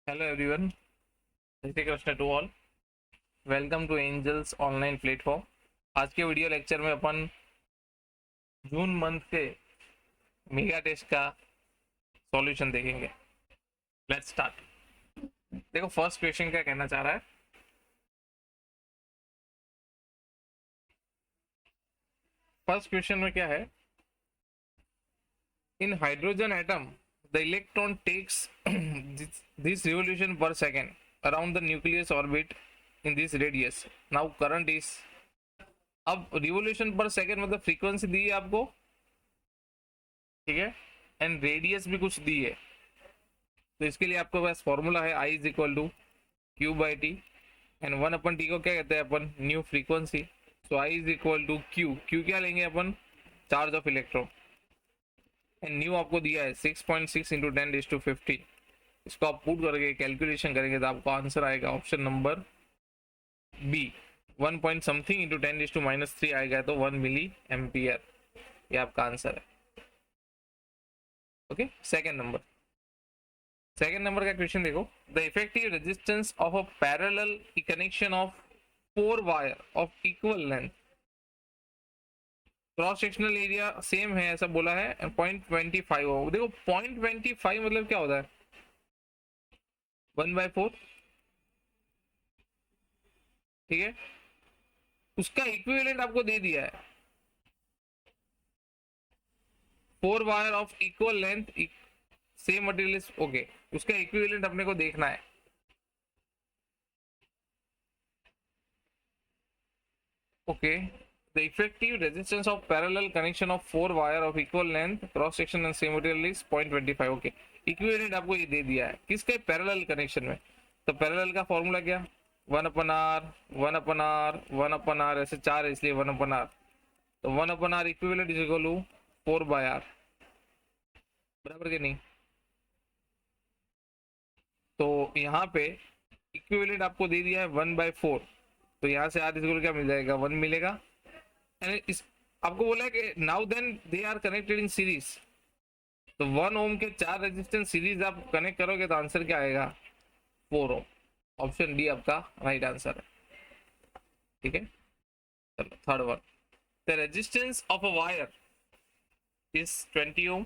Hello everyone, Shri Krishna to all. Welcome to Angels online platform. आज के video lecture में अपन जून मंथ के मेगा टेस्ट का सॉल्यूशन देखेंगे। Let's start. देखो फर्स्ट क्वेश्चन क्या कहना चाह रहा है। फर्स्ट क्वेश्चन में क्या है, in hydrogen atom the electron takes this revolution per second around the nucleus orbit in this radius. Now current is, अब रिवोल्यूशन पर सेकेंड मतलब फ्रीक्वेंसी दी है आपको, ठीक है, एंड रेडियस भी कुछ दी है। तो इसके लिए आपके पास फॉर्मूला है I is equal to Q by T, and one upon T को क्या कहते हैं अपन, nu frequency. So I is equal to Q, Q क्या लेंगे अपन, charge of electron, and nu आपको दिया है 6.6 इंटू 10⁻50। इसको आप पुट करके कैलकुलेशन करेंगे तो आपको आंसर आएगा option number B, 1 point something into 10⁻³ आएगा, तो 1 मिली एम्पियर। ये आपका आंसर है। ओके, सेकेंड नंबर का क्वेश्चन देखो। The effective resistance of a parallel connection of 4 wire of equal length, cross sectional area same है ऐसा बोला है, 0.25 हो। देखो 0.25 मतलब क्या होता है, 1/4, ठीक है। उसका इक्विवेलेंट आपको दे दिया है, 4 wire of equal length same material, okay. उसका इक्विवेलेंट अपने को देखना है। Okay, the effective resistance of parallel connection of 4 wire of equal length, cross section and same material is 0.25। Okay, equivalent आपको ये दे दिया है किसके, पैरेलल कनेक्शन में। तो पैरेलल का फॉर्मूला क्या, 1/r 1/r 1/r, ऐसे चार है इसलिए 1/r। तो 1/r equivalent is equal to 4/r, बराबर के नहीं। तो यहाँ पे इक्विवेलेंट आपको दे दिया है 1/4, तो यहाँ से आर इक्वल क्या मिल जाएगा, 1 मिलेगा। एंड इस आपको बोला है कि now then they are connected in series, तो 1 ओम के 4 रेजिस्टेंस सीरीज आप कनेक्ट करोगे तो आंसर क्या आएगा, 4 ओम। ऑप्शन डी आपका राइट आंसर है, ठीक है। चलो third one, the resistance of a wire is 20 ohm.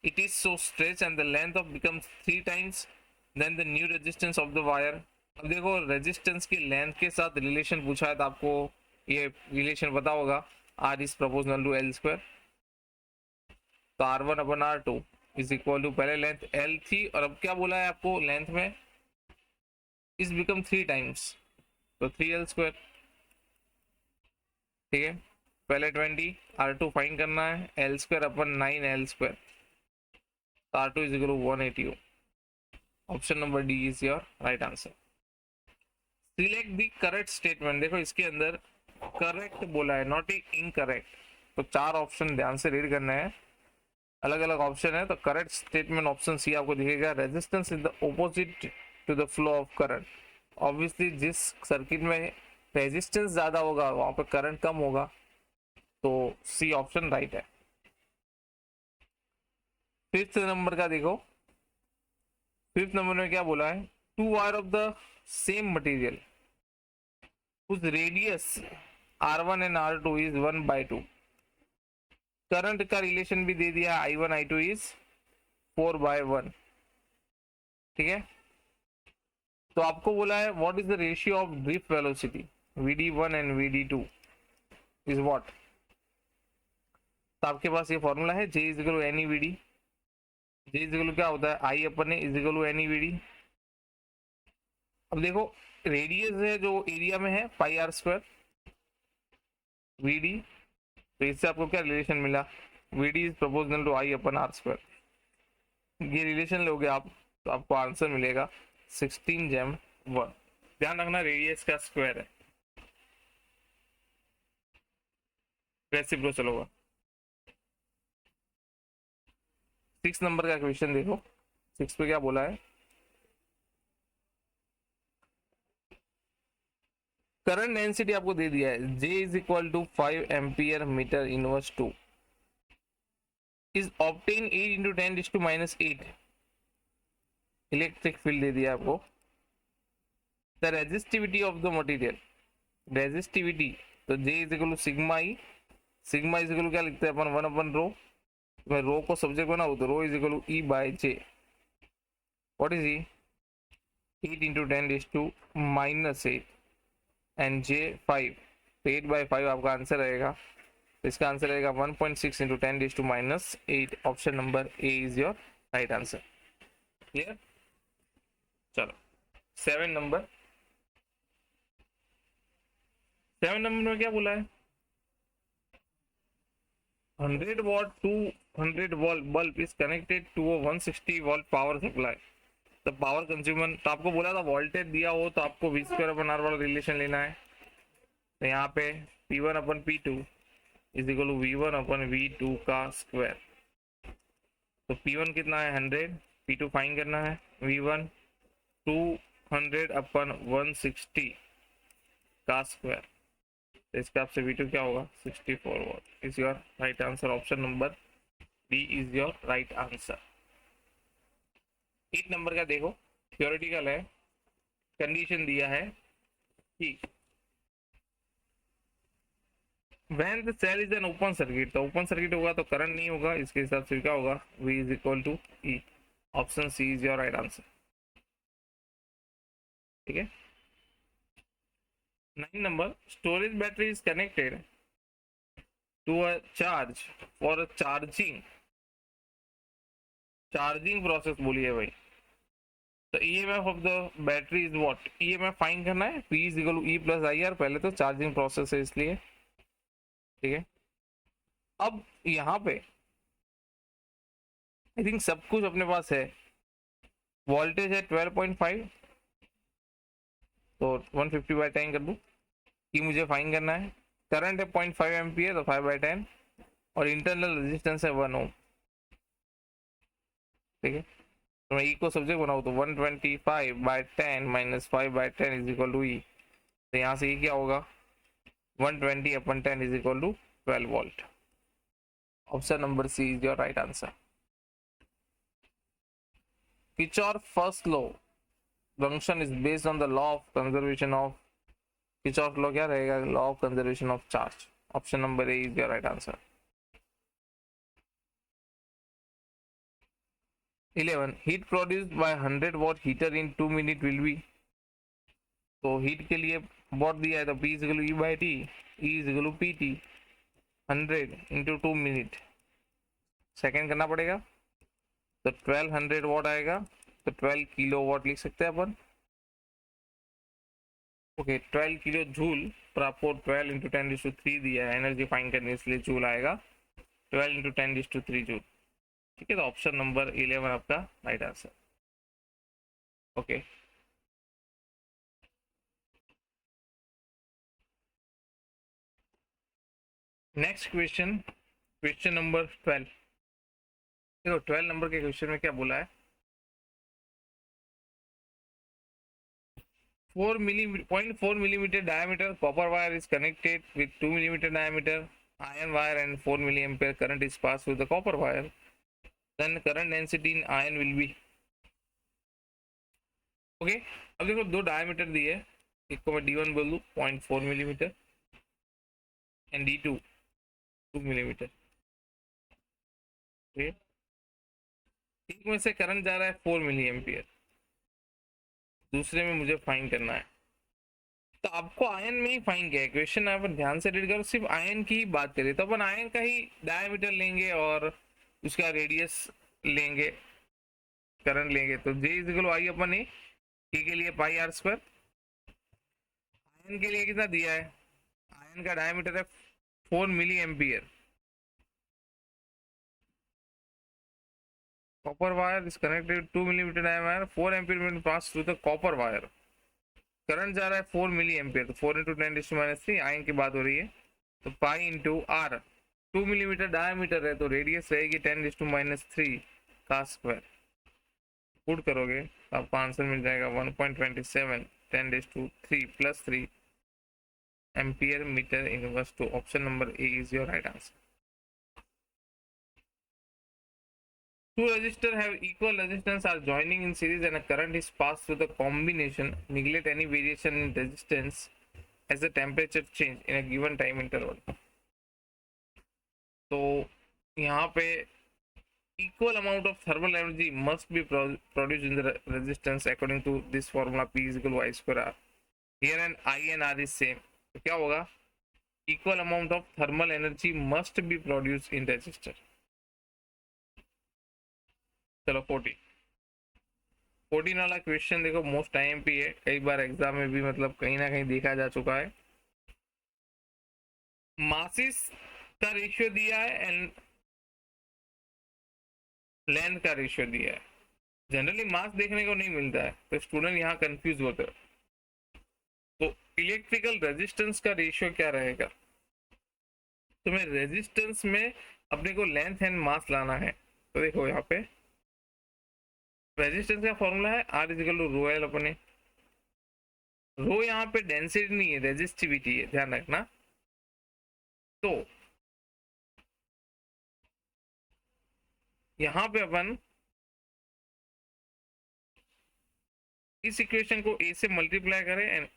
It is so stretched and the length of becomes 3 times then the new resistance of the wire. अब देखो resistance की length के साथ रिलेशन पूछा है तो आपको ये रिलेशन पता होगा, R is proportional to L square. तो R1/R2 इज इक्वल टू, पहले लेंथ एल थी और अब क्या बोला है आपको, लेंथ में इज बिकम 3 टाइम्स, तो 3L², ठीक है। पहले 20, R2 फाइंड करना है, L²/9L², तो R2 is equal to 180 Ohm। Option number D is your right answer. Select the correct statement, देखो इसके अंदर करेक्ट बोला है, नॉट इनकरेक्ट। तो 4 ऑप्शन ध्यान से रीड करना है, अलग अलग ऑप्शन है। तो करेक्ट स्टेटमेंट ऑप्शन सी आपको दिखेगा, resistance is the opposite to the flow of current. Obviously जिस सर्किट में रेजिस्टेंस ज्यादा होगा वहां पर करंट कम होगा, तो सी ऑप्शन राइट है। फिफ्थ नंबर का देखो, फिफ्थ नंबर में क्या बोला है, 2 wire of the same material उस radius R1 and R2 is 1/2। Current का रिलेशन भी दे दिया, I1 I2 इज 4/1, ठीक है। तो आपको बोला है what is the ratio of drift velocity, VD1 and VD2 is what. तो आपके पास ये फॉर्मूला है, J is equal to any VD। J is equal to क्या होता है, I अपन ने is equal to any VD। अब देखो रेडियस है जो एरिया में है πr² VD, तो इससे आपको क्या रिलेशन मिला, VD is proportional to I/r²। ये रिलेशन लोगे आप तो आपको आंसर मिलेगा 16 J1। ध्यान रखना रेडियस का स्क्वायर है, रेसिप्रोकल होगा। 6 नंबर का क्वेश्चन देखो, 6 पे क्या बोला है, करंट डेंसिटी आपको दे दिया है, J is equal to 5 ampere metre inverse 2 is obtain 8 into 10⁻8। Electric field दे दिया आपको। The resistivity of the material, resistivity तो J is equal to sigma E, sigma is equal to क्या लिखते हैं अपन 1 अपन रो, मैं रो को सब्जेक्ट बनाऊँ तो rho is equal to E by J, what is E, 8 into 10 is to -8 and J 5, तो 8 by 5 आपका आंसर रहेगा, तो इसका आंसर रहेगा 1.6 into 10 is to -8, option number A is your right answer. Clear, चलो 7 नंबर, 7 नंबर में क्या बोला है, 100 watt 200 volt bulb is connected to a 160 volt power supply, the power consumer, तो आपको बोला था वोल्टेज दिया हो तो आपको V स्क्वायर अपन R वाला रिलेशन लेना है, तो यहाँ पे P1 अपन P2 is equal to V1 अपन V2 का स्क्वायर, तो P1 कितना है 100, P2 फाइंड करना है, V1 200 अपन 160 का स्क्वायर, तो इसका आपसे V2 क्या होगा 64 what, is your right answer, option number D is your right answer. 8 number का देखो, थ्योरेटिकल है, कंडीशन दिया है कि when the cell is an open circuit, तो ओपन सर्किट होगा तो करंट नहीं होगा, इसके हिसाब से क्या होगा V is equal to E, option C is your right answer. ठीक है, 9 number, storage battery is connected to a charge for charging, charging process बोलिए भाई, तो EMF of the battery is what, EMF find करना है, P is equal to E plus IR, पहले तो charging process है इसलिए, ठीक है। अब यहाँ पे आई थिंक सब कुछ अपने पास है, वोल्टेज है 12.5, तो 150 बाई 10 कर दूं, कि मुझे फाइन करना है, करंट है 0.5 एम्पियर, तो 5 बाई 10, और इंटरनल रेजिस्टेंस है 1 ओम, ठीक है, तो मैं E को सब्जेक्ट बनाऊँ तो 125 by 10 minus 5 by 10 is equal to E, तो यहाँ से E क्या होगा 120 अपन 10 is equal to 12 volt, option number C is your right answer. Kirchhoff first law function is based on the law of conservation of, Kirchhoff law क्या रहेगा, law of conservation of charge, option number A is your right answer. 11 heat produced by 100 watt heater in 2 minute will be, तो heat के लिए watt दिया है तो P is equal to E by T, E is equal to PT, 100 into 2 minute, second करना पड़ेगा, तो 1200 what आएगा, तो 12 किलो वॉट लिख सकते हैं अपन, ओके 12 किलो जूल, पर आपको 12 इंटू 10⁻³ दिया है एनर्जी फाइंड करने, इसलिए जूल आएगा 12 इंटू 10⁻³ जूल, ठीक है, तो ऑप्शन नंबर 11 आपका right answer. Okay, next question, question number 12, देखो 12 नंबर के क्वेश्चन में क्या बोला है, 0.4 millimeter diameter copper wire is connected with 2 millimeter diameter iron wire and 4 milliampere current is passed through the copper wire, then current density in iron will be, okay, अब देखो दो diameter दिए, एक को मैं D1 बोल दूं 0.4 मिलीमीटर एंड D2 2 मिलीमीटर, एक में से करंट जा रहा है 4 मिली एम्पियर, दूसरे में मुझे फाइंड करना है, तो आपको आयन में ही फाइंड किया है, क्वेश्चन अपन ध्यान से रीड करो, सिर्फ आयन की ही बात करें तो अपन आयन का ही डायमीटर लेंगे और उसका रेडियस लेंगे, करंट लेंगे, तो J इज इक्वल आई अपन ए के लिए पाई R स्क्वायर, आयन के लिए कितना दिया है, आयन का डायमीटर है 4 milliampere, copper wire is connected 2 millimeter diameter, 4 ampere pass through the copper wire, current जा रहा है 4 मिली एम्पियर, तो 4 इंटू 10⁻³ आयन की बात हो रही है, तो pi into R, 2 millimetre diameter है तो रेडियस रहेगी 10⁻³ का स्क्वायर, पुट करोगे तो आपको आंसर मिल जाएगा 1.27 10⁻³ plus 3 ampere metre inverse two, option number A is your right answer. Two resistors have equal resistance are joining in series and a current is passed through the combination. Neglect any variation in resistance as the temperature change in a given time interval. तो यहाँ पे equal amount of thermal energy must be produced in the resistance according to this formula P is equal to I square R. Here and I and R is same. तो क्या होगा? Equal amount of thermal energy must be produced in resistor. चलो 14 वाला question देखो, most IMP है, कई बार exam में भी मतलब कहीं ना कहीं देखा जा चुका है. मासिस का रेशियो दिया है एंड लेंथ का रेशियो दिया है. जनरली मास देखने को नहीं मिलता है तो स्टूडेंट यहाँ कंफ्यूज होते हैं. तो इलेक्ट्रिकल रेजिस्टेंस का रेशियो क्या रहेगा? तो मैं रेजिस्टेंस में अपने को लेंथ एंड मास लाना है. तो देखो यहाँ पे रेजिस्टेंस का फॉर्मूला है R is equal to rho L अपने. रो यहाँ पे डेंसिटी नहीं है, रेजिस्टिविटी है, ध्यान रखना. तो यहाँ पे अपन इस इक्वेशन को A से मल्टीप्लाई करें एंड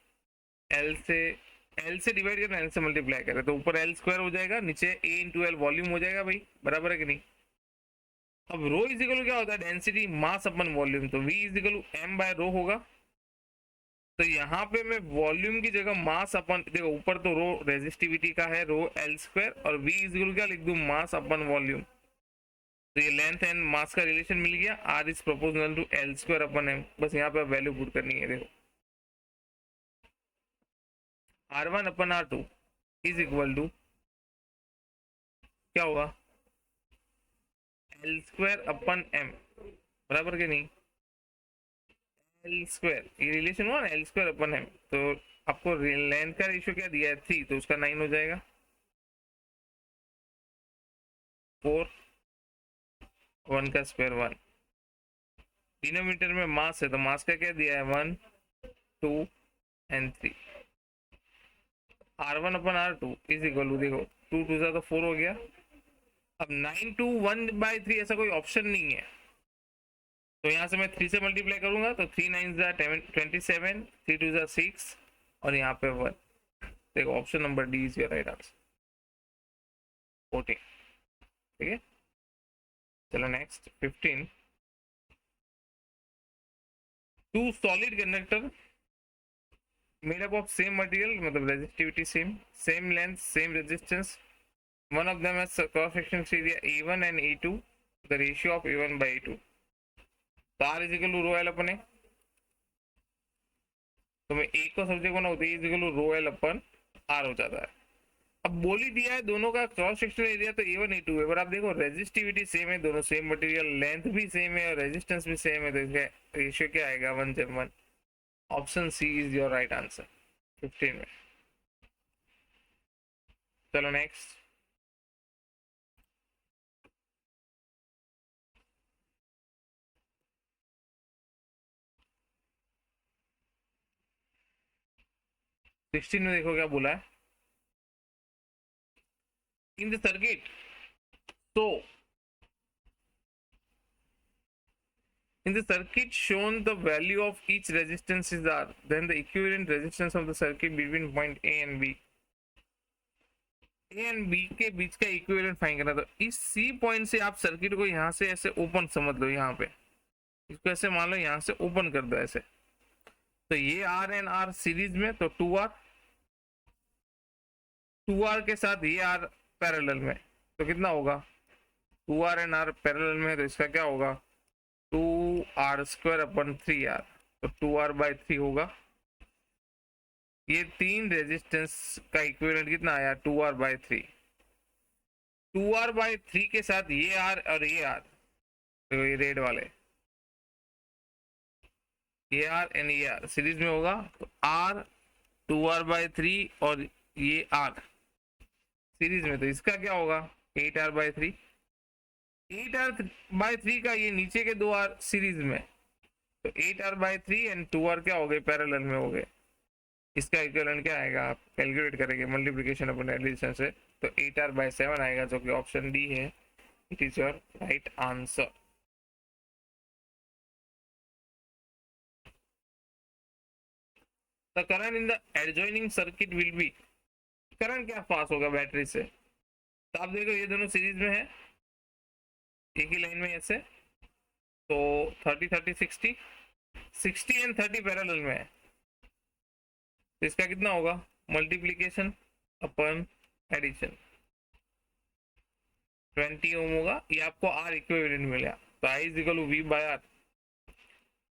L से डिवाइड करें, L से मल्टीप्लाई करें, तो ऊपर L स्क्वायर हो जाएगा, नीचे A इंटू एल वॉल्यूम हो जाएगा भाई, बराबर है कि नहीं. अब रो इज इक्वल क्या होता है? Density mass upon volume. तो V is equal to M by rho होगा. तो यहाँ पे मैं वॉल्यूम की जगह मास अपन, देखो ऊपर तो रो रेजिस्टिविटी का है, रो L स्क्वायर, और V इज इक्वल क्या लिख दूं? मास अपन वॉल्यूम. तो ये लेंथ एंड मास का रिलेशन मिल गया. R is proportional to L square अपन M. बस यहाँ पे वैल्यू पुट करनी है. देखो R1 अपन R2 इज इक्वल टू क्या होगा? L स्क्वायर अपन M, बराबर के नहीं? L स्क्वायर, ये रिलेशन हुआ ना, L स्क्वायर अपन M. तो आपको लेंथ का रेशियो क्या दिया है? 3, तो उसका 9 हो जाएगा. 4, 1 का स्क्वायर 1. डिनोमिनेटर में मास है तो मास का क्या दिया है? 1, 2 एंड 3. R1 अपन R2 इज इक्वल टू, देखो 2 2 सा तो 4 हो गया. अब 9 to 1/3 ऐसा कोई ऑप्शन नहीं है, तो यहाँ से मैं 3 से मल्टीप्लाई करूंगा तो 3 9 27, 3 2 6 और यहाँ पे 1. देखो option number D is your right answer. 14. ठीक है, चलो next 15. Two solid conductor made up of same material, मतलब resistivity same length, same resistance. One of them has cross section area A1 and A2. The ratio of A1 by A2. तो R is equal to rho L अपन है. तो मैं एक को subject बना होता है is equal to rho L अपन R हो जाता है. अब बोली दिया है दोनों का क्रॉस सेक्शनल एरिया तो A1 A2 है, पर आप देखो रेजिस्टिविटी सेम है, दोनों सेम मटेरियल, लेंथ भी सेम है और रेजिस्टेंस भी सेम है, तो इसका रेशियो क्या आएगा? 1:1. Option C is your right answer 15 में. चलो नेक्स्ट 16 में देखो क्या बोला है. इन the circuit, so in the circuit shown the value of each resistance is R, then the equivalent resistance of the circuit between point A and B. A and B के बीच का equivalent find करना. तो इस C point से आप circuit को यहाँ से ऐसे ओपन समझ लो, यहाँ पे इसको ऐसे मान लो, यहाँ से ओपन कर दो ऐसे. तो ये R एंड R सीरीज में, तो 2R के साथ ये R पैरेलल में, तो कितना होगा? 2R एंड R पैरेलल में, तो इसका क्या होगा? 2R स्क्वायर अपन 3R, तो 2R/3 होगा. ये तीन रेजिस्टेंस का इक्विवेलेंट कितना आया? 2R/3. 2R/3 के साथ ये R और ये R, तो ये रेड वाले, ये R एंड ये R सीरीज में होगा, तो R 2R/3 और ये R सीरीज में, तो इसका क्या होगा? 8R/3. 8R/3 का ये नीचे के 2R सीरीज में, तो 8R/3 एंड 2R क्या हो गए? पैरेलल में हो गए. इसका इक्विवेलेंट क्या आएगा? आप कैलकुलेट करेंगे मल्टीप्लिकेशन अपन एडिशन से, तो 8R/7 आएगा, जो कि ऑप्शन डी है. It is your right answer. The current in the adjoining circuit will be, current क्या पास होगा बैटरी से, तो आप देखो ये दोनों सीरीज में है, एक ही लाइन में ऐसे, तो 30 30 60, 60 एंड 30 पैरेलल में है, तो इसका कितना होगा, मल्टीप्लीकेशन अपन एडिशन, 20 ओम होगा, ये आपको आर इक्विवेलेंट मिलेगा, तो I is equal to V by R,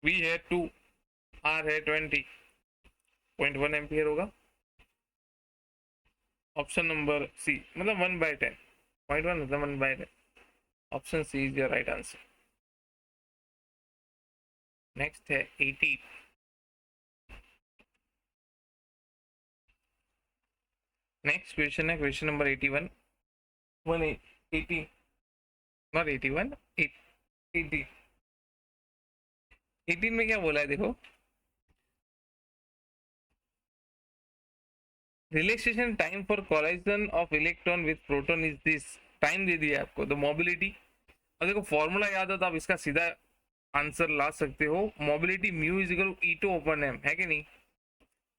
V है 2, आर है 20.1 एम्पियर होगा, ऑप्शन नंबर सी, मतलब 1/10, 0.1 मतलब 1/10, option C is your right answer. Next है 80, नेक्स्ट क्वेश्चन है क्वेश्चन नंबर 81, 180 नॉट 81, 80, 18 में क्या बोला है देखो, relaxation time for collision of electron with proton is this, time दे दिया आपको, तो मोबिलिटी, और देखो फॉर्मूला याद हो तो आप इसका सीधा आंसर ला सकते हो, mobility mu is equal to E2 upon M, है कि नहीं,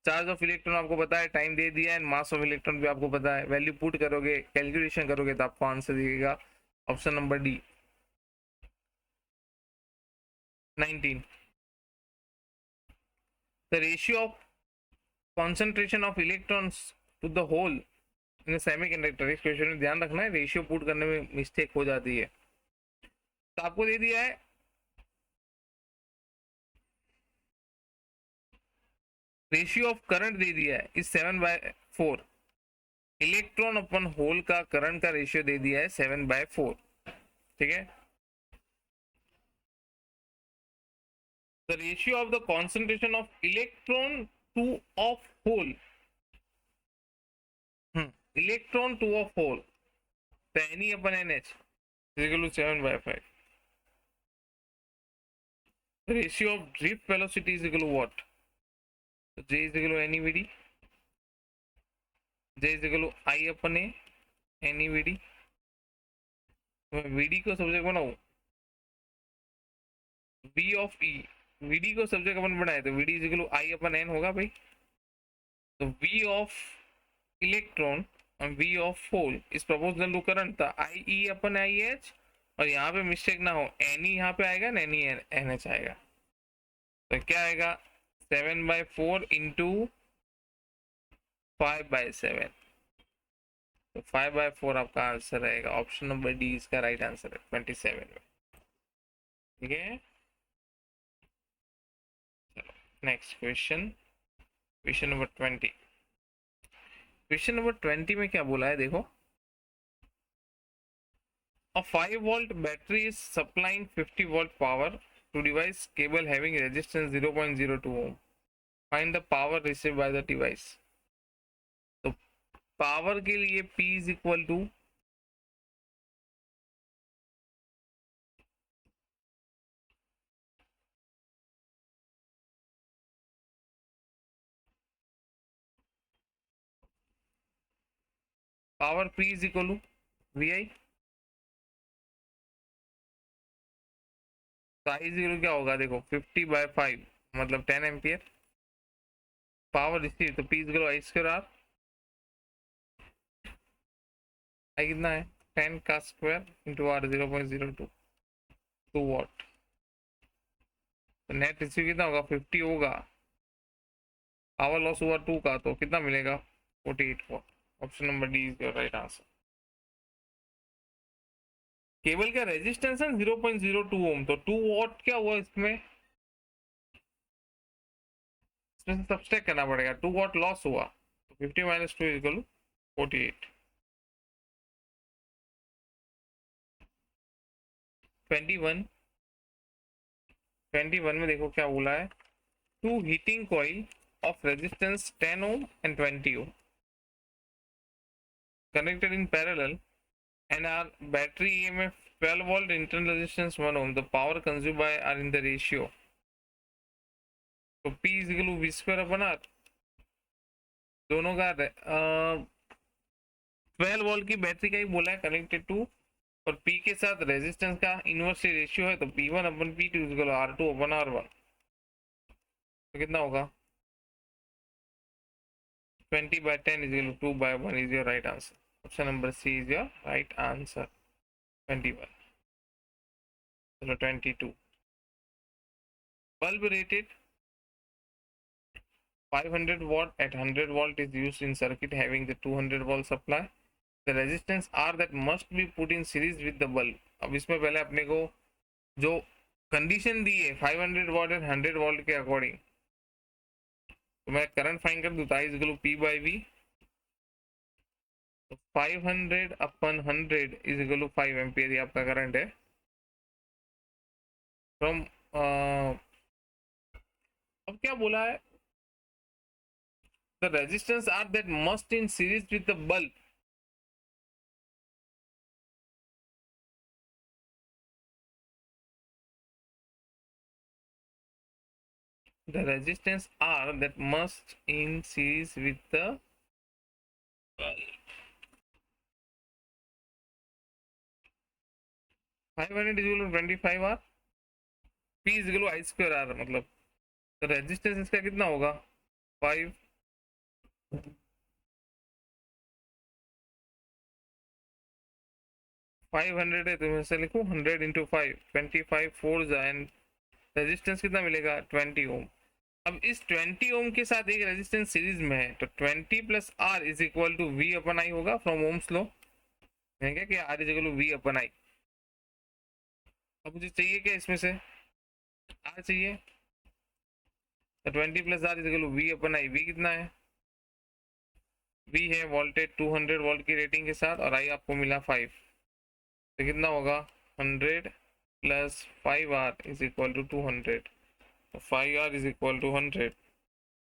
चार्ज ऑफ इलेक्ट्रॉन आपको पता है, टाइम दे दिया है, मास ऑफ इलेक्ट्रॉन भी आपको पता है, वैल्यू पुट करोगे, कैलकुलेशन करोगे तो आपको आंसर दिएगा option number D 19। The ratio of concentration of electrons to the hole in semiconductor, इस क्वेश्चन में ध्यान रखना है, रेशियो पुट करने में मिस्टेक हो जाती है, तो आपको दे दिया है रेशियो ऑफ करंट दे दिया है इस 7/4, इलेक्ट्रॉन अपन होल का करंट का रेशियो दे दिया है 7/4, ठीक है, the ratio of the concentration of electron to of hole, electron to of hole, तो NE upon NH is equal to 7/5, the ratio of drift velocity is equal to what, so J is equal to NEVD, J is equal to I upon A NEVD, तो मैं VD को subject बनाऊं, V of E, VD को subject अपन बनाए तो VD is equal to I upon N होगा भाई, तो V of इलेक्ट्रॉन और V of होल इस प्रोपोर्शनल टू करंट था IE अपन IH, और यहाँ पे मिस्टेक ना हो NE यहाँ पे आएगा ना, NE NH आएगा, तो क्या आएगा 7/4 इंटू 5/7, तो 5/4 आपका आंसर रहेगा, ऑप्शन नंबर डी इसका राइट आंसर है 27 में, ठीक है। चलो next question, question number 20, question number 20 में क्या बोला है देखो, a 5-volt battery is supplying 50-volt power to device cable having resistance 0.02 ohm, find the power received by the device, तो पावर के लिए P is equal to power P is equal to VI, तो I is equal क्या होगा देखो 50/5 मतलब 10 ampere, power receive तो P is equal to I square R, I कितना है 10 का स्क्वायर इंटू R 0.02 2 वॉट, तो नेट रिसीव कितना होगा 50 होगा, पावर लॉस हुआ 2 का, तो कितना मिलेगा 48 what, option number D is your right answer. Cable का रेजिस्टेंस है 0.02 ओम, तो 2 वॉट क्या हुआ इसमें से सब्सट्रैक्ट करना पड़ेगा, 2 वॉट लॉस हुआ, तो 50 - 2 इक्वल टू 48। 21 में देखो क्या बोला है, 2 heating coil of resistance 10 ohm and 20 ohm connected in parallel and our battery EMF 12 volt, internal resistance 1 ohm, the power consumed by are in the ratio, तो P is equal to V square upon R, दोनों का 12 volt की battery का ही बोला है connected to, और P के साथ रेजिस्टेंस का इनवर्सली रेशियो है, तो P1 अपन P2 इज इक्वल R2 अपन R1, तो कितना होगा 20/10 is equal to 2/1 is your right answer. Option number C is your right answer. 21. चलो 22. Bulb rated 500 watt at 100 volt is used in circuit having the 200 volt supply. The resistance R that must be put in series with the bulb. अब इसमें पहले अपने को जो condition दी है 500 watt and 100 volt के अकॉर्डिंग, तो मैं करंट फाइंड कर दूँ is equal to P by V. 500 अपन 100 इज इक्वल टू 5 एम्पियर ये आपका करंट है. फ्रॉम अब क्या बोला है, the resistance R that must in series with the bulb. The resistance R that must in series with the bulb. 500 is equal to 25 R. P is equal to I square R. मतलब तो resistance इसका कितना होगा 5. 500 है तो मैं से लिखूं 100 इंटू 5 25 4 एंड रेजिस्टेंस कितना मिलेगा 20 ओम. अब इस 20 ओम के साथ एक रेजिस्टेंस सीरीज में है तो 20 plus R is equal to V upon I होगा फ्रॉम ओम्स लॉ. कहेंगे कि R is equal to V upon I. अब मुझे चाहिए क्या इसमें से आर चाहिए तो 20 plus R is equal to V अपन आई. वी कितना है, वी है वोल्टेज 200 वोल्ट की रेटिंग के साथ और आई आपको मिला 5. तो कितना होगा 100 plus 5R is equal to 200. 5R is equal to 100.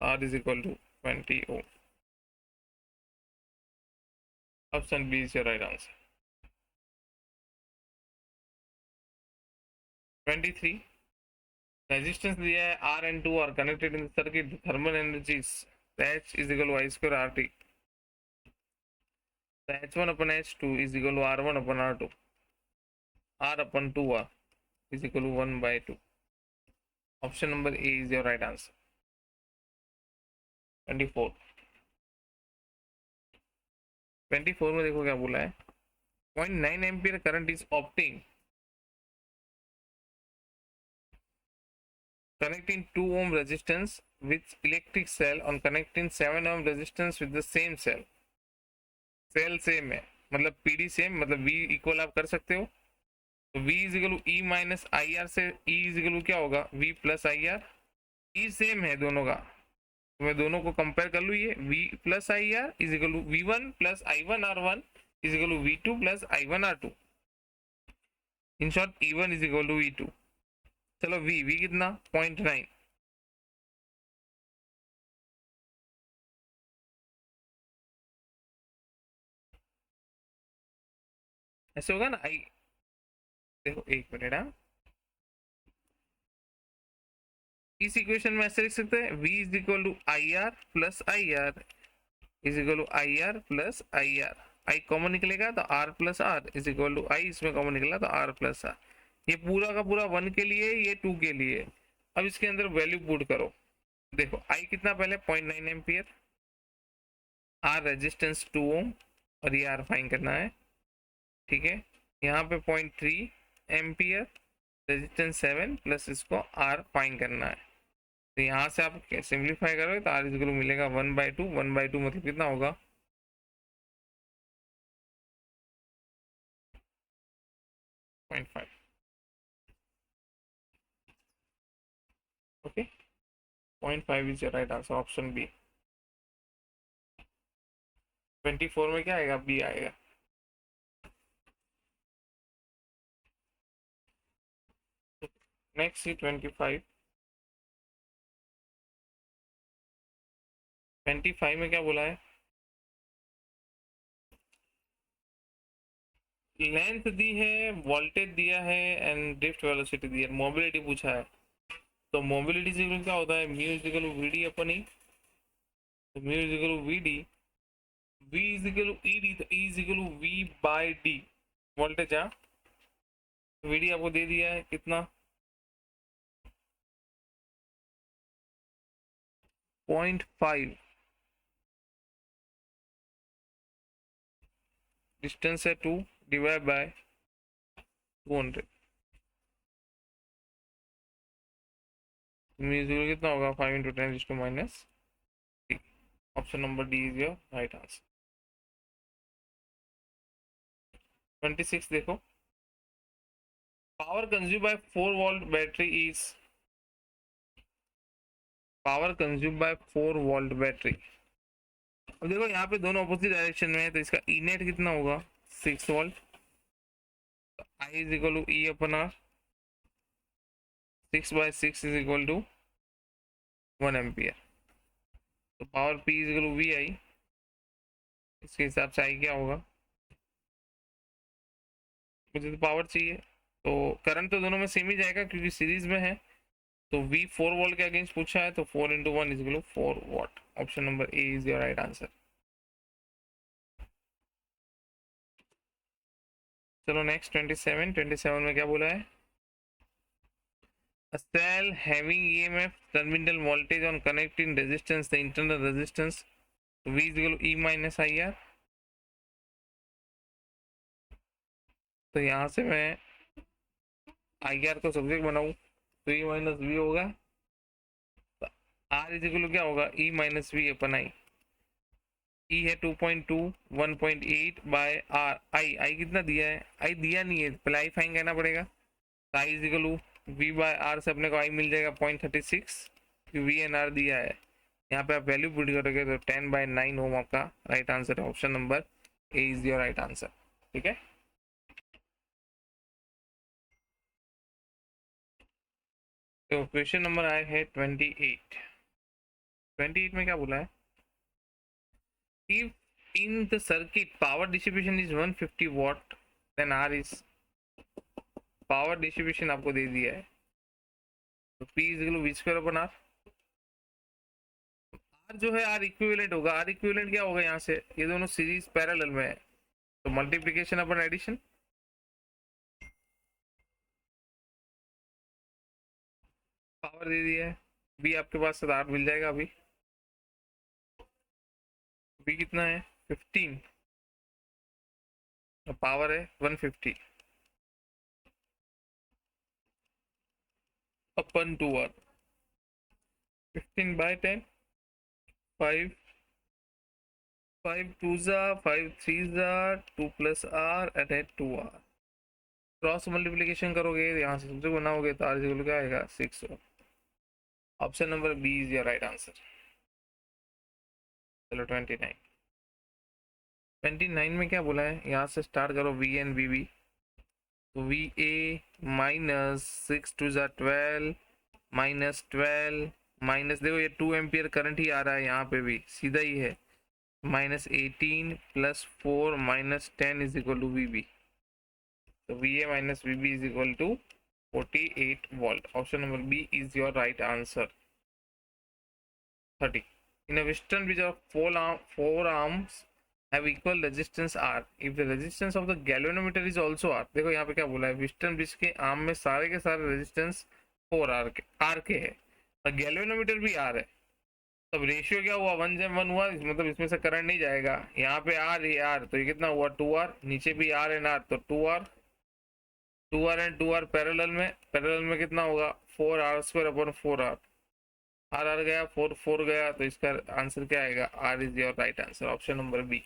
R is equal to 20 ohm. Option B is your right answer. 23. Resistance दिया है R and 2 are connected in the circuit. The thermal energies H is equal to I square RT. So H1 upon H2 is equal to R1 upon R2. R upon 2R is equal to 1 by 2. Option number A is your right answer. 24. 24 में देखो क्या बोला है 0.9 ampere current is opting connecting 2 ohm resistance with electric cell on connecting 7 ohm resistance with the same cell. Cell same है मतलब PD same मतलब V equal आप कर सकते हो. तो V is equal to E minus I R से E is equal to क्या होगा V plus I R. E same है दोनों का तो मैं दोनों को कंपेयर कर लूँ. ये V plus I R is equal to V1 plus I1 R1 is equal to V2 plus I1 R2. In short E1 is equal to V2. चलो V कितना 0.9. ऐसे होगा ना आई. देखो एक मिनट हाँ इस इक्वेशन में ऐसे लिख सकते हैं V is equal to I R plus I R is equal to I R plus I R. I common निकलेगा तो R plus R is equal to I इसमें कॉमन निकला तो R प्लस आर. ये पूरा का पूरा 1 के लिए ये 2 के लिए. अब इसके अंदर वैल्यू पुट करो. देखो आई कितना पहले 0.9 एम्पियर. आर रेजिस्टेंस 2 ओम और ये आर फाइन करना है. ठीक है यहाँ पे 0.3 एम्पियर रेजिस्टेंस 7 प्लस इसको आर फाइन करना है. तो यहाँ से आप सिंप्लीफाई करोगे तो आर इज मिलेगा 1/2. 1/2 मतलब कितना होगा 0.5. Okay 0.5 is your right answer. Option B. 24 में क्या आएगा बी आएगा. नेक्स्ट 25. 25 में क्या बोला है लेंथ दी है वोल्टेज दिया है एंड ड्रिफ्ट वेलोसिटी दी है. मोबिलिटी पूछा है तो मोबिलिटी से क्या होता है mu is equal to VD upon E. तो mu is equal to VD. V is equal to ED तो E is equal to V by D. Voltage है वीडी आपको दे दिया है कितना 0.5. डिस्टेंस है 2 डिवाइड बाय 200, कितना होगा 5 into 10⁻⁻3। Option number D is your right answer. 26 देखो, power consume by 4 volt battery is, power consume by 4 volt battery. अब देखो यहाँ पे दोनों अपोजिट डायरेक्शन में है, तो इसका ई नेट कितना होगा 6 volt, I is equal to E upon R, 6/6 is equal to 1 ampere. तो power P is equal to V I, इसके हिसाब से आई क्या होगा, मुझे तो पावर चाहिए, तो करंट तो दोनों में सेम ही जाएगा क्योंकि सीरीज में है। तो वी 4 वोल्ट के अगेंस्ट पूछा है, तो 4 into 1 is equal to 4 watt. Option number A is your right answer. चलो नेक्स्ट 27 में क्या बोला है, a cell having EMF terminal voltage on connecting resistance, the internal resistance V is equal to E minus IR। तो यहाँ से मैं IR को सब्जेक्ट बनाऊं तो E माइनस वी होगा, तो R इज इक्वल टू क्या होगा E minus V upon I. E है 2.2 1.8 बाय R, आई कितना दिया है, आई दिया नहीं है, पहले आई फाइन कहना पड़ेगा। तो I is equal to V by R से अपने को आई मिल जाएगा 0.36, वी एन आर दिया है। यहाँ पे आप वैल्यू पुट करोगे तो 10/9 ओम आपका राइट आंसर है। Option number A is your right answer. ठीक है, तो क्वेश्चन नंबर आया है 28 में क्या बोला है, if in the circuit power distribution is 150 वॉट then R is, power distribution आपको दे दिया है, तो P is equal to V square अपन आर। आर जो है आर इक्विवेलेंट होगा, आर इक्विवेलेंट क्या होगा, यहाँ से ये दोनों सीरीज पैरेलल में है, तो मल्टीप्लिकेशन अपन एडिशन, पावर दे दिया है, बी आपके पास 7 मिल जाएगा अभी, बी कितना है 15, पावर है 150 अपन 2R, 15/10, 5 5 2s 5 3s 2 plus R at 2R, cross multiplication करोगे यहाँ से सबसे बनाओगे तो R क्या आएगा 6। Option number B is your right answer. चलो 29 में क्या बोला है, यहाँ से स्टार्ट करो वी एन वी बी, तो V A minus 6 2 12 minus 12 minus, देखो ये 2 एम्पियर करंट ही आ रहा है यहाँ पे भी, सीधा ही है, minus 18 plus 4 minus 10 is equal to V B, तो V A minus V B is equal to 48 volt. Option number B is your right answer. 30, in a piston which are four arms have equal resistance R, if the resistance of the galvanometer is also R। देखो यहाँ पे क्या बोला है, piston bridge के arm में सारे के सारे रेजिस्टेंस 4R के है, और गैल्वेनोमीटर भी R है, तब रेशियो क्या हुआ 1:1 हुआ, मतलब इसमें से करंट नहीं जाएगा, यहाँ पे R ये R, तो ये कितना हुआ 2R, नीचे भी R एंड R, तो 2R एंड 2R पैरेलल में कितना होगा 4R² अपन 4R, आर गया 4 गया, तो इसका आंसर क्या आएगा, R is your right answer. Option number B.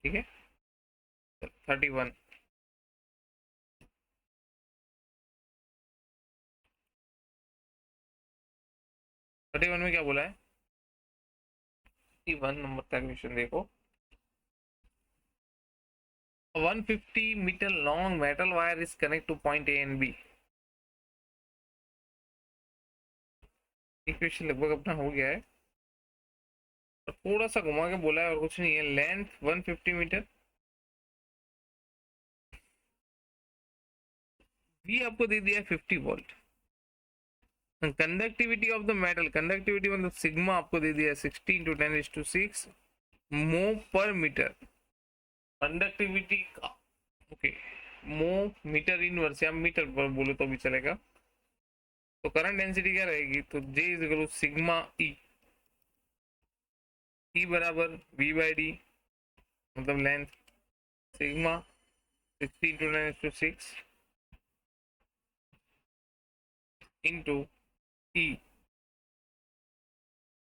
ठीक है, 31 में क्या बोला है, 31 नंबर का क्वेश्चन देखो, 150 metre long metal wire is connect to point A and B. Question लगभग अपना हो गया है, और थोड़ा सा घुमा के बोला है और कुछ नहीं है, लेंथ 150 मीटर, ये आपको दे दिया है 50 volt, conductivity of the metal, conductivity मतलब सिग्मा आपको दे दिया है 16 × 10⁶ मो पर मीटर, कंडक्टिविटी का ओके मो मीटर इनवर्स या मीटर पर बोलो तो भी चलेगा, तो करंट डेंसिटी क्या रहेगी, तो J is equal to sigma E, E बराबर वी बाई डी, मतलब length sigma 60 into 10⁶ into E,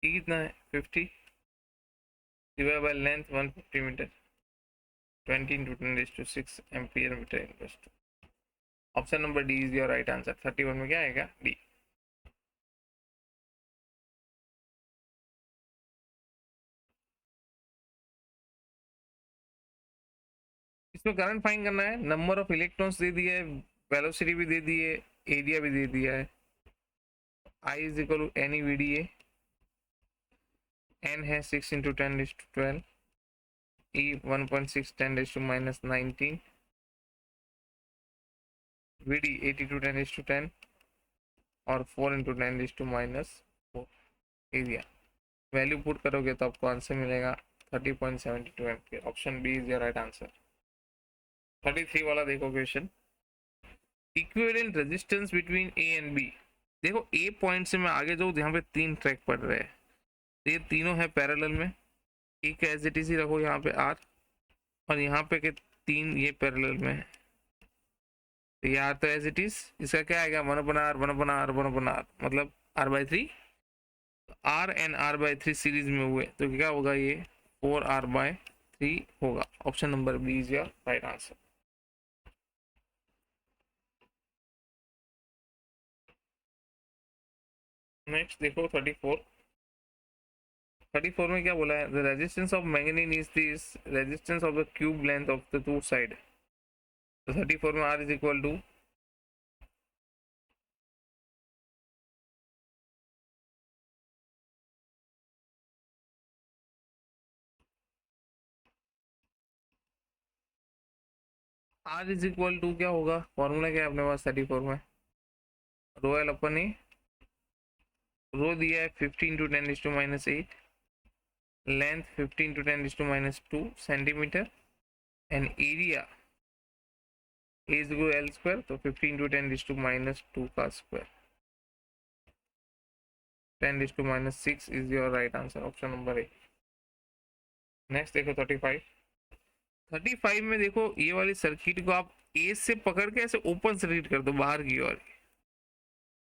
E कितना है 50 divide by length 150 metre, 20 into 10⁶ ampere metre inverse. Option number D is your right answer. 31 में क्या आएगा? D. इसमें current find करना है, नंबर ऑफ इलेक्ट्रॉन्स दे दिया है, वेलोसिटी भी दे दी है, एरिया भी दे दिया है। I is equal to N E V D A, N है 6 इंटू 10⁻12, ई 1.6 10⁻−19, वी डी 82 10⁻10 और 4 इंटू 10⁻⁻4 एरिया। वैल्यू पुट करोगे तो आपको आंसर मिलेगा 30.72 ampere. Option B is your right answer. 33 वाला देखो question, equivalent resistance between A and B. देखो A point से मैं आगे जाऊँ, यहाँ पे 3 ट्रैक पड़ रहे हैं, ये तीनों है पैरेलल में, एक एज इट इज ही रखो यहाँ पे आर, और यहाँ पे के 3 ये पैरेलल में है, तो ये आर तो एज इट इज, इसका क्या आएगा 1/r 1/r 1/r, मतलब r/3। Are and r/3 series में हुए तो क्या होगा, ये 4r/3 होगा। Option number B is your right answer. Next देखो 34 में क्या बोला है, the resistance of manganese is this resistance of the cube length of the two side. तो 34 में आर इज इक्वल टू क्या होगा, फॉर्मूला क्या है अपने पास 34 में, रो एल अपन ही, रो दिया है 15 into 10⁻⁸, length 15 into 10⁻² centimetre, and area is equal L square, तो 15 इंटू 10⁻² का square, 10⁻⁶ is your right answer. Option number A. Next देखो 35 में देखो, ये वाली सर्किट को आप ए से पकड़ के ऐसे ओपन सर्किट कर दो बाहर की ओर,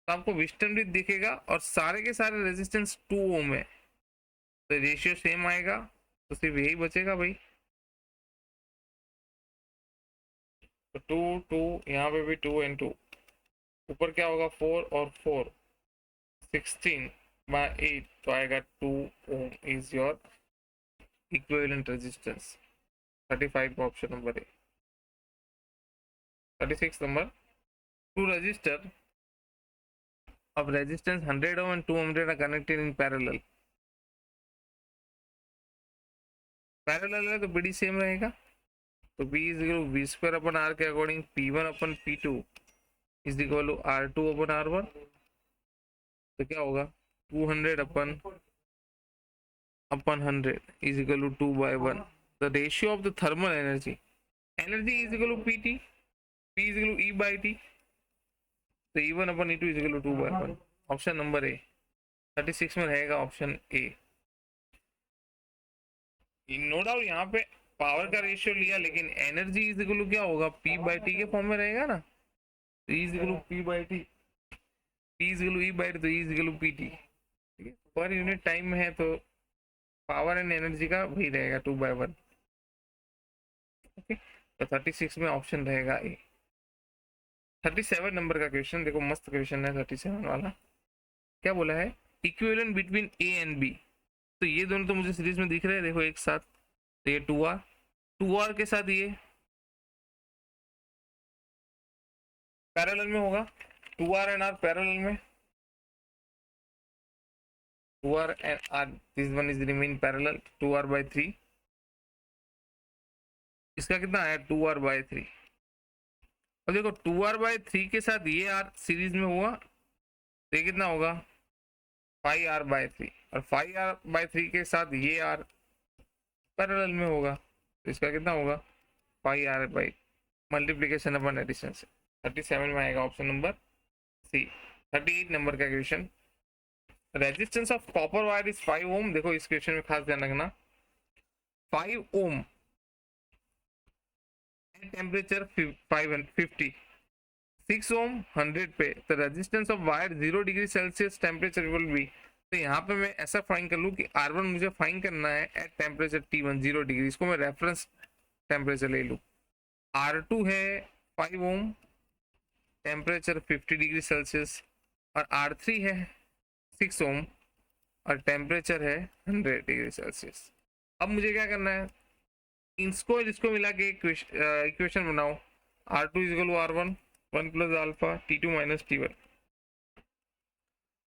तो आपको विस्टर्न ब्रिज दिखेगा और सारे के सारे रेजिस्टेंस 2 ओम है, तो रेशियो सेम आएगा, तो सिर्फ यही बचेगा भाई, तो 2 2, यहाँ पे भी 2 एंड 2, ऊपर क्या होगा 4 और 4 16/8, तो आएगा 2 ohm is your equivalent resistance. 35 option number A. 36 number, two resistor of resistance 100 ohm and 200 are connected in parallel है तो BD सेम रहेगा, तो B is equal V square अपन R के अकॉर्डिंग P1 अपन P2 is equal to R2 अपन R1, तो क्या होगा 200 अपन 100 is equal to 2/1। The ratio of the thermal energy is equal to PT, P is equal to E/T, तो E1 अपन E2 is equal to 2/1। Option number A 36 में रहेगा option A. No doubt यहाँ पे पावर का ratio लिया, लेकिन energy is equal to क्या होगा P/T के फॉर्म में रहेगा ना, तो E is equal to P/T, P is equal to E/T, तो E is equal to PT, ठीक है, पर यूनिट टाइम में है तो पावर एंड एनर्जी का वही रहेगा 2/1। ओके, तो 36 में ऑप्शन रहेगा ए। 37 नंबर का क्वेश्चन देखो, मस्त क्वेश्चन है 37 वाला। क्या बोला है, equivalent between A and B, तो ये दोनों तो मुझे सीरीज में दिख रहे हैं देखो एक साथ, तो ये 2R के साथ ये पैरेलल में होगा, 2R एंड R पैरेलल में, 2R and R, this one is remain parallel, 2R/3, इसका कितना आया 2R/3, और देखो 2R/3 के साथ ये R सीरीज में हुआ, तो ये कितना होगा 5R/3, और 5R/3 के साथ ये R पैरेलल में होगा, तो इसका कितना होगा 5R मल्टीप्लीकेशन अपन एडिशन से। 37 में आएगा ऑप्शन नंबर सी। 38 नंबर का question, resistance of copper wire is 5 ओम। देखो इस क्वेश्चन में खास ध्यान रखना, 5 ओम एट टेम्परेचर 550, 6 ओम 100 पे, तो resistance of wire 0 degree Celsius temperature will be. तो यहाँ पे मैं ऐसा फाइंड कर लूँ कि R1 मुझे फाइंड करना है एट टेम्परेचर T1 0 डिग्री, इसको मैं रेफरेंस टेम्परेचर ले लूँ। R2 है 5 ओम, टेम्परेचर 50 डिग्री सेल्सियस, और R3 है 6 ओम और टेम्परेचर है 100 डिग्री सेल्सियस। अब मुझे क्या करना है, इसको मिला के इक्वेशन बनाओ। R2 is equal to R1 1 plus alpha T2 minus T1,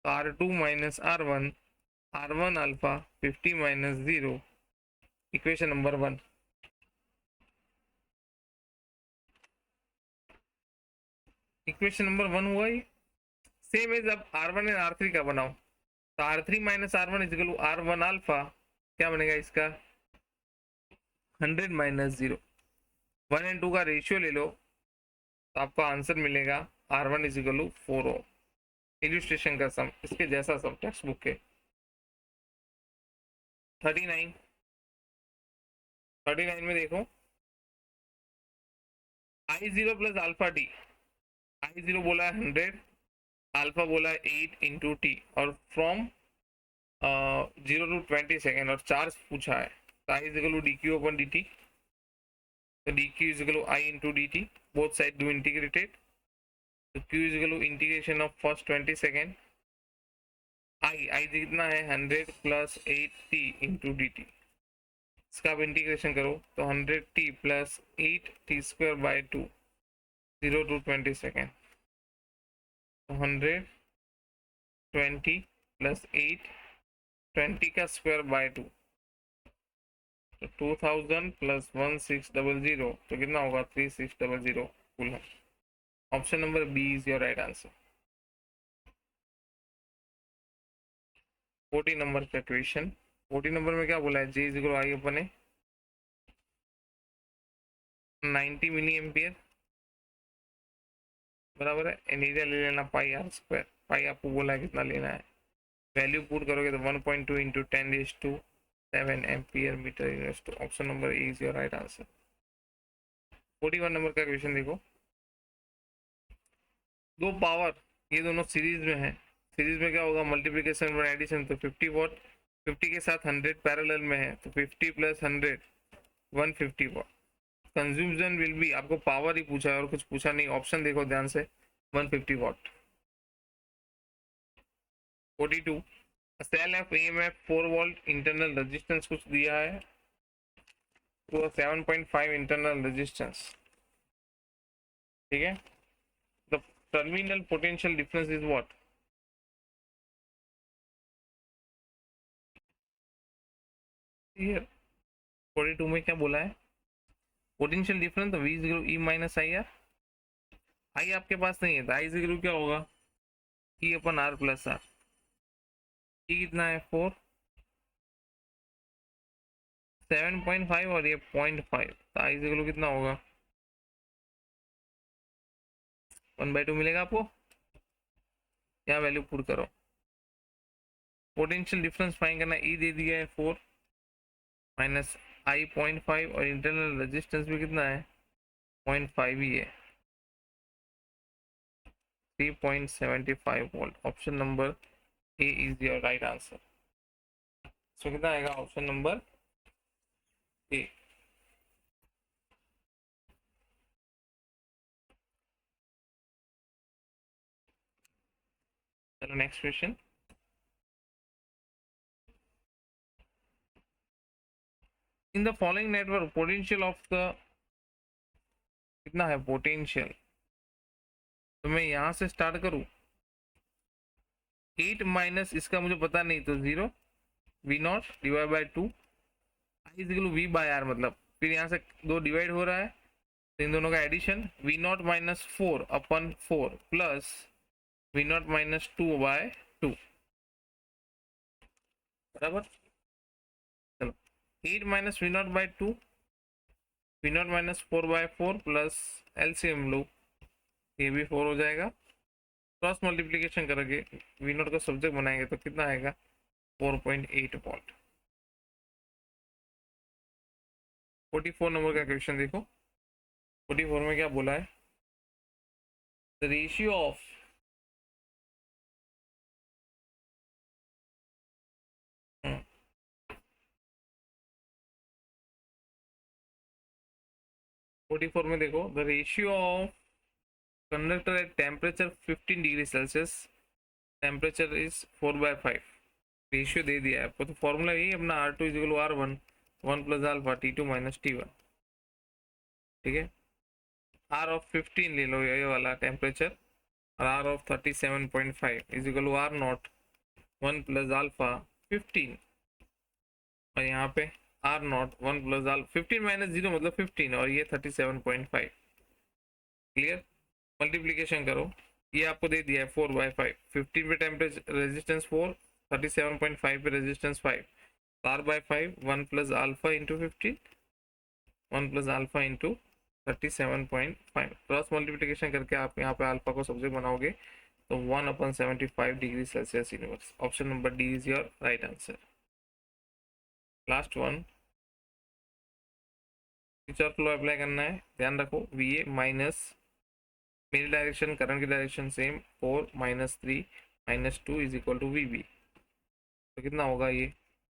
R2 minus R1, R1 alpha 50 minus 0, equation number 1। Equation number 1 हुआ ही। सेम एज अब R1 एंड R3 का बनाओ, तो R3 minus R1 is equal to R1 alpha, क्या बनेगा इसका 100 minus 0, 1 and 2 का ratio ले लो तो आपको आंसर मिलेगा R1 इज इक्वल टू 4 ओम। इल्यूस्ट्रेशन का सम, इसके जैसा सम टेक्स्ट बुक के। 39 में देखो, I0 plus alpha T, I0 बोला है 100, अल्फा बोला है 8 इंटू टी, और फ्रॉम 0 टू 20 सेकेंड, और चार्ज पूछा है, तो I is equal to D Q upon D T, तो D Q is equal to I into D T, both side do integrated, तो Q is equal to integration of first 20 second, I कितना है 100 plus 8t into D T, इसका आप integration करो तो 100t plus 8t square by 2, 0 to 20 second, तो 120 plus 8, 20 का square by 2, तो 2000 प्लस 1600, तो कितना होगा 3600 coulomb. Option number B is your right answer. 40 number का क्वेश्चन, 40 नंबर में क्या बोला है, J is equal I upon है 90 मिली एम्पियर, बराबर है, एंड एरिया ले लेना पाई आर स्क्वायर, पाई आपको बोला है कितना लेना है, वैल्यू पुट करोगे तो 1.2 इंटू 10⁻7 एम्पियर मीटर यूनिट्स, तो option number A is your right answer. 41 number का क्वेश्चन देखो, दो पावर ये दोनों सीरीज में है, सीरीज में क्या होगा मल्टीप्लिकेशन और एडिशन, तो 50 वॉट 50 के साथ 100 पैरेलल में है, तो 50 plus 100 150 what. Consumption will be, आपको पावर ही पूछा है और कुछ पूछा नहीं, ऑप्शन देखो ध्यान से, 150 watt. 42 cell F EMF 4 volt internal resistance कुछ दिया है, तो 7.5 इंटरनल रेजिस्टेंस, ठीक है। The terminal potential difference is what, ये 42 में क्या बोला है, पोटेंशियल डिफरेंस, तो V is equal to E minus I R, I आपके पास नहीं है तो आई इज इक्वल टू क्या होगा E upon R plus r, E कितना है 4, 7.5 और ये 0.5, तो आई इज इक्वल टू कितना होगा 1/2 मिलेगा आपको, क्या वैल्यू पुट करो, पोटेंशियल डिफरेंस फाइंड करना, E दे दिया है 4 माइनस आई 0.5 और इंटरनल रेजिस्टेंस भी कितना है 0.5 ही है, 3.75 volt. Option number A is your right answer. So कितना आएगा ऑप्शन नंबर ए। चलो next question, in the following network potential of the, कितना है पोटेंशियल, तो मैं यहां से स्टार्ट करूं, 8 माइनस इसका मुझे पता नहीं तो 0, V0 divide by 2, I is equal to V by R, मतलब फिर यहाँ से दो डिवाइड हो रहा है तो इन दोनों का addition, V0 minus 4 upon 4 plus V0 minus 2 by 2, बराबर। चलो 8 minus V0 by 2, V0 minus 4 by 4 plus LCM लो, ये भी 4 हो जाएगा, क्रॉस मल्टीप्लीकेशन करके वी नॉट का सब्जेक्ट बनाएंगे तो कितना आएगा 4.8 वॉल्ट। 44 नंबर का क्वेश्चन देखो, 44 में क्या बोला है, द रेशियो ऑफ 44 में देखो, the ratio of conductor at temperature 15 degree Celsius, temperature is 4/5। Ratio दे दिया है आपको, तो फॉर्मूला यही अपना R2 is equal to R1 1 plus alpha T2 minus T1। ठीक है, R ऑफ 15 ले लो ये वाला टेम्परेचर, और R of 37.5 is equal to R naught 1 plus alpha 15, और यहाँ पे R naught 1 plus alpha 15 minus 0 मतलब 15, और ये 37.5। क्लियर, मल्टीप्लीकेशन करो, ये आपको दे दिया है 4/5, 15 पे टेम्परेचर रेजिस्टेंस 4, 37.5 पे resistance 5, R/5 1 plus alpha into 15, 1 plus alpha into 37.5, cross multiplication करके आप यहाँ पे अल्फा को सब्जेक्ट बनाओगे तो 1/75 degree Celsius universe. Option number D is your right answer. Last one, Kirchhoff law apply करना है, ध्यान रखो, वी ए माइनस, मेरी डायरेक्शन करंट की direction same, 4 minus 3 minus 2 is equal to V B, तो कितना होगा ये,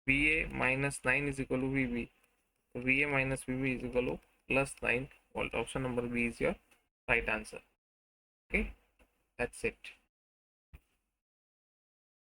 V A minus 9 is equal to V B, तो V A minus V B is equal to plus 9 volt. Option number B is your right answer. Okay, that's it.